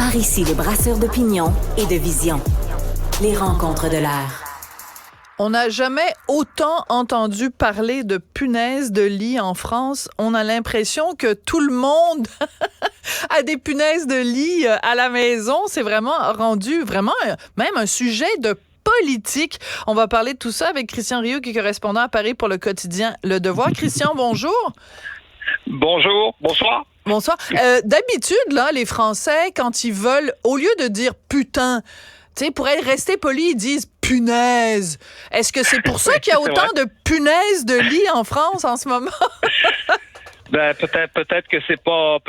Par ici, les brasseurs d'opinion et de vision. Les rencontres de l'air. On n'a jamais autant entendu parler de punaises de lit en France. On a l'impression que tout le monde a des punaises de lit à la maison. C'est vraiment rendu même un sujet de politique. On va parler de tout ça avec Christian Rioux, qui est correspondant à Paris pour le quotidien Le Devoir. Christian, bonjour. Bonjour, bonsoir. Bonsoir. D'habitude, là, les Français, quand ils veulent, au lieu de dire putain, tu sais, pour être resté poli, ils disent punaise. Est-ce que c'est pour ça qu'il y a autant de punaises de lit en France en ce moment? Ben peut-être que c'est pas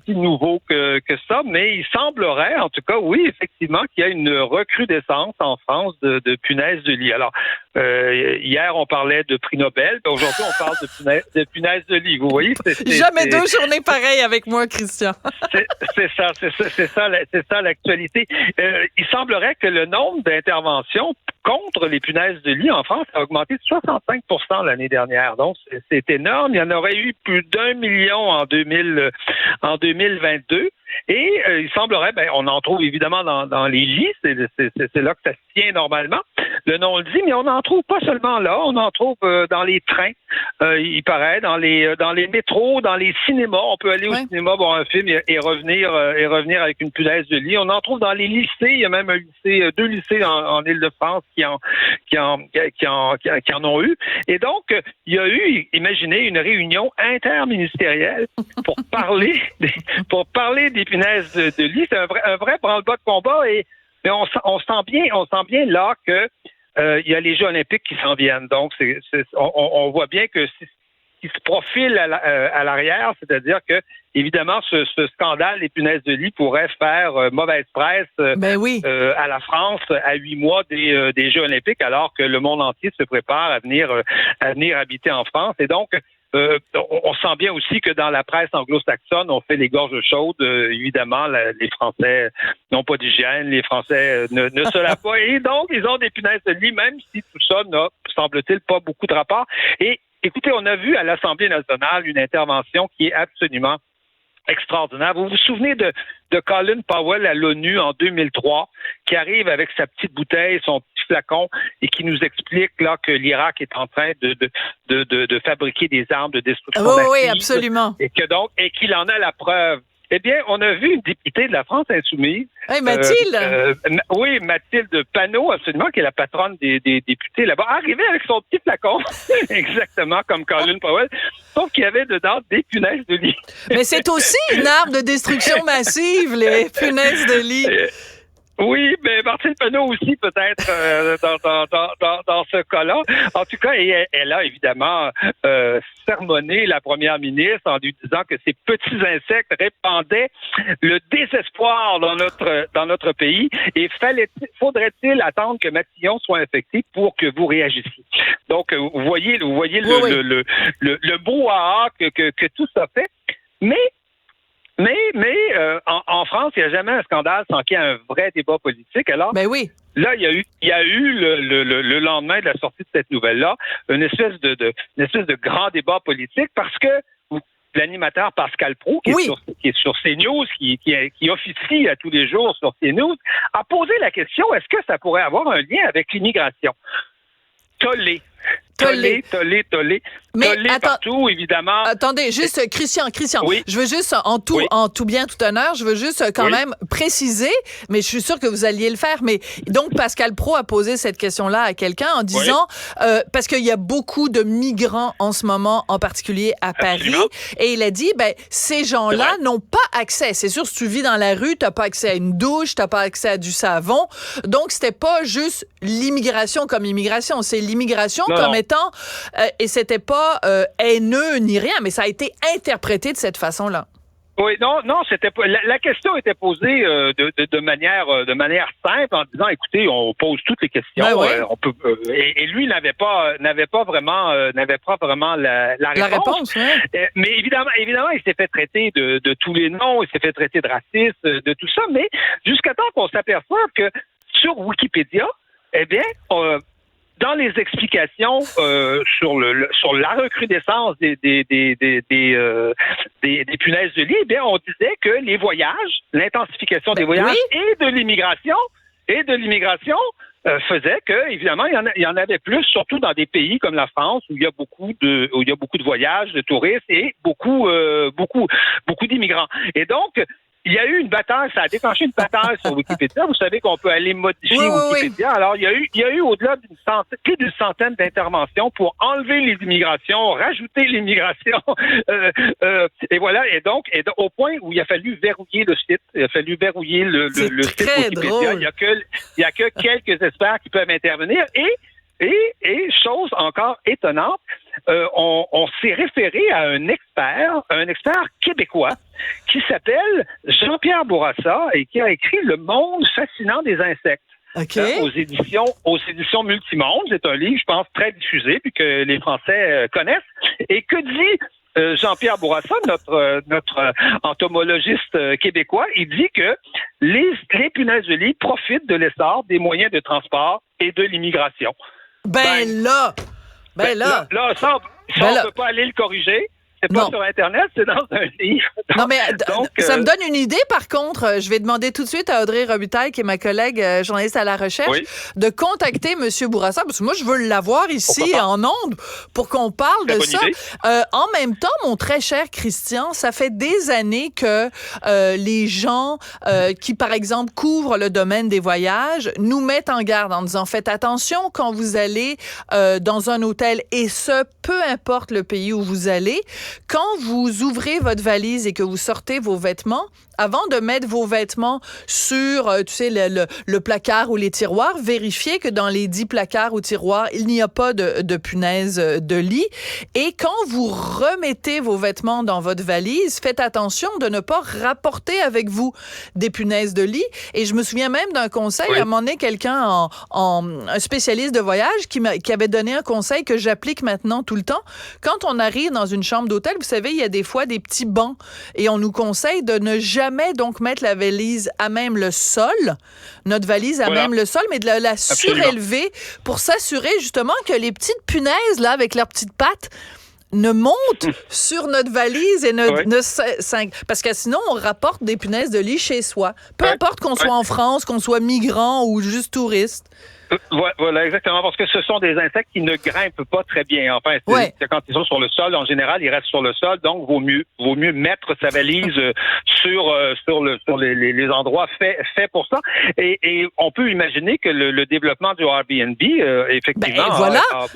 si nouveau que ça, mais il semblerait, en tout cas, oui, effectivement, qu'il y a une recrudescence en France de punaises de lit. Alors hier on parlait de prix Nobel, ben aujourd'hui on parle de punaises de lit. Vous voyez, jamais deux journées pareilles avec moi, Christian. c'est ça l'actualité. Il semblerait que le nombre d'interventions contre les punaises de lit en France a augmenté de 65% l'année dernière. Donc, c'est énorme. Il y en aurait eu plus d'1 million en 2022. Et il semblerait, on en trouve évidemment dans les lits, c'est là que ça se tient normalement. Le nom le dit, mais on n'en trouve pas seulement là, on en trouve dans les trains, il paraît, dans les métros, dans les cinémas. On peut aller au cinéma voir un film et revenir avec une punaise de lit. On en trouve dans les lycées. Il y a même deux lycées en Île-de-France qui en ont eu. Et donc, il y a eu, imaginez, une réunion interministérielle pour parler des punaises de lit. C'est un vrai branle-bas de combat, mais on sent bien là que il y a les Jeux olympiques qui s'en viennent. Donc, on voit bien que ce qui se profile à l'arrière, c'est-à-dire que, évidemment, ce scandale des punaises de lit pourrait faire mauvaise presse à la France à 8 mois des Jeux olympiques, alors que le monde entier se prépare à venir habiter en France. Et donc, on sent bien aussi que dans la presse anglo-saxonne, on fait les gorges chaudes. Évidemment, les Français n'ont pas d'hygiène, les Français ne se lavent pas. Et donc, ils ont des punaises de lit, même si tout ça n'a, semble-t-il, pas beaucoup de rapport. Et écoutez, on a vu à l'Assemblée nationale une intervention qui est absolument extraordinaire. Vous vous souvenez de Colin Powell à l'ONU en 2003, qui arrive avec sa petite bouteille, son petit flacon, et qui nous explique là que l'Irak est en train de fabriquer des armes de destruction massive. Oui, absolument. Et qu'il en a la preuve. Eh bien, on a vu une députée de la France insoumise. Hey, Mathilde! Oui, Mathilde Panot, absolument, qui est la patronne des députés là-bas, arriver avec son petit flacon, exactement comme Colin Powell, sauf qu'il y avait dedans des punaises de lit. Mais c'est aussi une arme de destruction massive, les punaises de lit. Oui, mais Martine Panot aussi, peut-être, dans ce cas-là. En tout cas, elle a évidemment sermonné la première ministre en lui disant que ces petits insectes répandaient le désespoir dans notre pays et faudrait-il attendre que Matignon soit infecté pour que vous réagissiez. Donc, vous voyez le brouhaha que tout ça fait. Mais en France, il n'y a jamais un scandale sans qu'il y ait un vrai débat politique. Alors, là, il y a eu le lendemain de la sortie de cette nouvelle-là, une espèce de grand débat politique parce que l'animateur Pascal Praud, qui est sur CNews, qui officie à tous les jours sur CNews, a posé la question, est-ce que ça pourrait avoir un lien avec l'immigration? Tollé. Mais partout, évidemment. Attendez, juste, Christian, oui. Je veux juste, en tout bien, tout honneur, je veux juste quand même préciser, mais je suis sûre que vous alliez le faire, mais donc Pascal Praud a posé cette question-là à quelqu'un en disant, parce qu'il y a beaucoup de migrants en ce moment, en particulier à Paris, et il a dit, ces gens-là n'ont pas accès. C'est sûr, si tu vis dans la rue, t'as pas accès à une douche, t'as pas accès à du savon, donc c'était pas juste l'immigration comme immigration, c'est l'immigration comme étant, et c'était pas haineux ni rien, mais ça a été interprété de cette façon-là. Oui, non, c'était pas. La question était posée de manière simple en disant, écoutez, on pose toutes les questions, on peut. Et lui n'avait pas vraiment la réponse. Mais évidemment, il s'est fait traiter de tous les noms, il s'est fait traiter de raciste, de tout ça, mais jusqu'à temps qu'on s'aperçoive que sur Wikipédia, eh bien, dans les explications sur la recrudescence des punaises de lit, eh bien, on disait que les voyages, l'intensification des voyages et de l'immigration faisait que, évidemment, il y en avait plus, surtout dans des pays comme la France, où il y a beaucoup de voyages, de touristes et beaucoup d'immigrants. Et donc, il y a eu une bataille, ça a déclenché une bataille sur Wikipédia. Vous savez qu'on peut aller modifier Wikipédia. Alors, il y a eu au-delà plus d'une centaine d'interventions pour enlever les immigrations, rajouter l'immigration. Et voilà. Et donc, au point où il a fallu verrouiller le site. Il a fallu verrouiller le site Wikipédia. Drôle. Il y a que quelques experts qui peuvent intervenir. Et chose encore étonnante, on s'est référé à un expert québécois qui s'appelle Jean-Pierre Bourassa et qui a écrit Le monde fascinant des insectes. Okay. Aux éditions Multimonde. C'est un livre, je pense, très diffusé puis que les Français connaissent. Et que dit Jean-Pierre Bourassa, notre entomologiste québécois? Il dit que les punaises de lit profitent de l'essor des moyens de transport et de l'immigration. Là, ça, on peut pas aller le corriger. C'est pas sur Internet, c'est dans un livre. Non, mais ça me donne une idée, par contre. Je vais demander tout de suite à Audrey Robitaille, qui est ma collègue journaliste à la recherche, de contacter M. Bourassa, parce que moi, je veux l'avoir ici en ondes pour qu'on parle de ça. En même temps, mon très cher Christian, ça fait des années que les gens qui, par exemple, couvrent le domaine des voyages nous mettent en garde en disant « Faites attention quand vous allez dans un hôtel, et ce, peu importe le pays où vous allez, quand vous ouvrez votre valise et que vous sortez vos vêtements, avant de mettre vos vêtements sur, le placard ou les tiroirs, vérifiez que dans les 10 placards ou tiroirs, il n'y a pas de punaises de lit. Et quand vous remettez vos vêtements dans votre valise, faites attention de ne pas rapporter avec vous des punaises de lit. Et je me souviens même d'un conseil, à un moment donné, quelqu'un un spécialiste de voyage qui avait donné un conseil que j'applique maintenant tout le temps. Quand on arrive dans une chambre d'hôtel, vous savez, il y a des fois des petits bancs et on nous conseille de ne jamais donc mettre la valise à même le sol, notre valise à même le sol, mais de la surélever pour s'assurer justement que les petites punaises, là, avec leurs petites pattes, ne montent sur notre valise et parce que sinon, on rapporte des punaises de lit chez soi. Peu importe qu'on soit en France, qu'on soit migrant ou juste touriste. Voilà, exactement, parce que ce sont des insectes qui ne grimpent pas très bien. Enfin, quand ils sont sur le sol, en général, ils restent sur le sol, donc vaut mieux mettre sa valise sur les endroits faits pour ça. Et on peut imaginer que le développement du Airbnb, effectivement,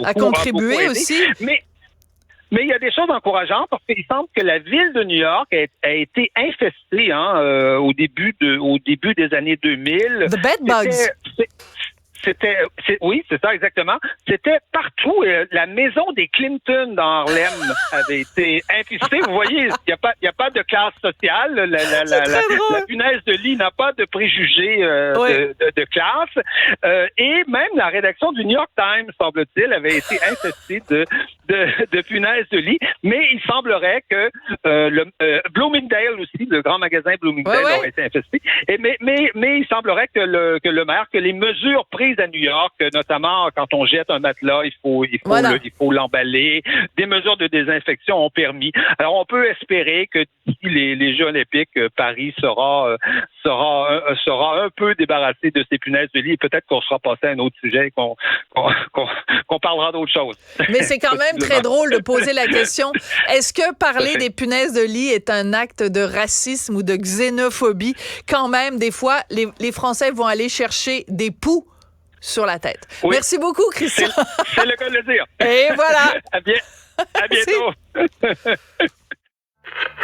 a contribué a beaucoup aussi. Mais il y a des choses encourageantes parce qu'il semble que la ville de New York a été infestée au début des années 2000. The bed bugs. Oui, c'est ça, exactement. C'était partout. La maison des Clinton dans Harlem avait été infestée. Vous voyez, il n'y a pas de classe sociale. La punaise de lit n'a pas de préjugés de classe. Et même la rédaction du New York Times, semble-t-il, avait été infestée de punaises de lit. Mais il semblerait que Bloomingdale aussi, le grand magasin Bloomingdale, aurait été infesté. Mais il semblerait que le maire, que les mesures prises à New York, notamment quand on jette un matelas, il faut l'emballer. Des mesures de désinfection ont permis. Alors, on peut espérer que d'ici les Jeux olympiques, Paris sera un peu débarrassé de ces punaises de lit. Peut-être qu'on sera passé à un autre sujet, qu'on parlera d'autre chose. Mais c'est quand même très drôle de poser la question. Est-ce que parler des punaises de lit est un acte de racisme ou de xénophobie? Quand même, des fois, les Français vont aller chercher des poux sur la tête. Oui. Merci beaucoup, Christian. C'est le cas de le dire. Et voilà. À bientôt.